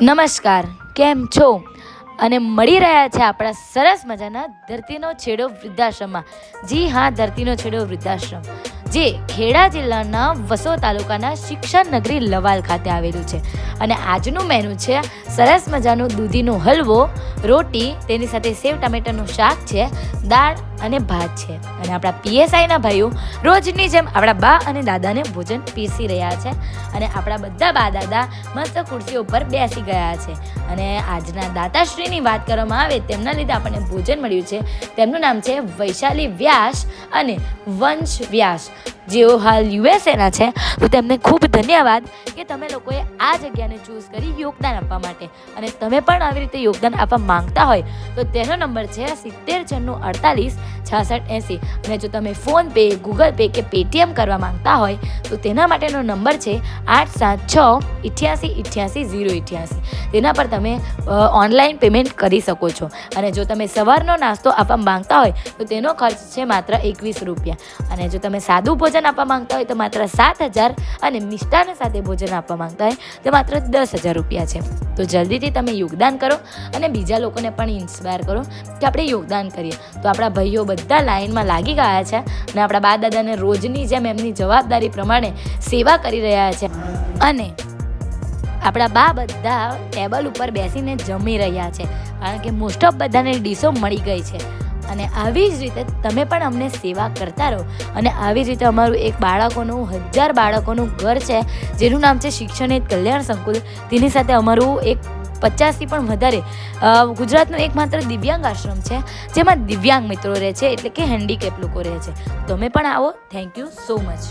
નમસ્કાર, કેમ છો? અને મળી રહ્યા છે આપણા સરસ મજાના ધરતીનો છેડો વૃદ્ધાશ્રમમાં. જી હા, ધરતીનો છેડો વૃદ્ધાશ્રમ જે ખેડા જિલ્લાના વસો તાલુકાના શિક્ષણ નગરી લવાલ ખાતે આવેલું છે. અને આજનું મેનુ છે સરસ મજાનો દૂધીનો હલવો, રોટી, તેની સાથે સેવ ટામેટાનું શાક છે, દાળ અને ભાત છે. અને આપણા પીએસઆઈના ભાઈઓ રોજની જેમ આપણા બા અને દાદાને ભોજન પીરસી રહ્યા છે. અને આપણા બધા બા દાદા મસ્ત ખુરશીઓ ઉપર બેસી ગયા છે. અને આજના દાતાશ્રીની વાત કરવામાં આવે, તેમના લીધે આપણને ભોજન મળ્યું છે. તેમનું નામ છે વૈશાલી વ્યાસ અને વંશ વ્યાસ, જેઓ હાલ યુએસએના છે. તો તેમને ખૂબ ધન્યવાદ કે તમે લોકોએ આ જગ્યાને ચૂઝ કરી યોગદાન આપવા માટે. અને તમે પણ આવી રીતે યોગદાન આપવા માંગતા હોય તો તેનો નંબર છે 7096486680. અને જો તમે ફોનપે, ગૂગલ પે કે પેટીએમ કરવા માંગતા હોય તો તેના માટેનો નંબર છે 8768888088. તેના પર તમે ઓનલાઈન પેમેન્ટ કરી શકો છો. અને જો તમે સવારનો નાસ્તો આપવા માંગતા હોય તો તેનો ખર્ચ છે માત્ર 21 રૂપિયા. અને જો તમે સાદું ભોજન આપવા માંગતા હોય તો માત્ર 7,000, અને મિષ્ટાન સાથે ભોજન આપવા માંગતા હોય તો માત્ર 10,000 રૂપિયા છે. તો જલ્દીથી તમે યોગદાન કરો અને બીજા લોકોને પણ ઇન્સ્પાયર કરો કે આપણે યોગદાન કરીએ. તો આપણા ભાઈઓ બધા લાઈનમાં લાગી ગયા છે અને આપણા બા દાદાને રોજની જેમ એમની જવાબદારી પ્રમાણે સેવા કરી રહ્યા છે. અને આપણા બા બધા ટેબલ ઉપર બેસીને જમી રહ્યા છે, કારણ કે મોસ્ટ ઓફ બધાને ડીશો મળી ગઈ છે. અને આવી જ રીતે તમે પણ અમને સેવા કરતા રહો. અને આવી જ રીતે અમારું એક બાળકોનું 1000 બાળકોનું ઘર છે, જેનું નામ છે શિક્ષણ હેત કલ્યાણ સંકુલ. તેની સાથે અમારું એક 50થી પણ વધારે ગુજરાતનું એકમાત્ર દિવ્યાંગ આશ્રમ છે, જેમાં દિવ્યાંગ મિત્રો રહે છે, એટલે કે હેન્ડીકેપ લોકો રહે છે. તમે પણ આવો. Thank you so much.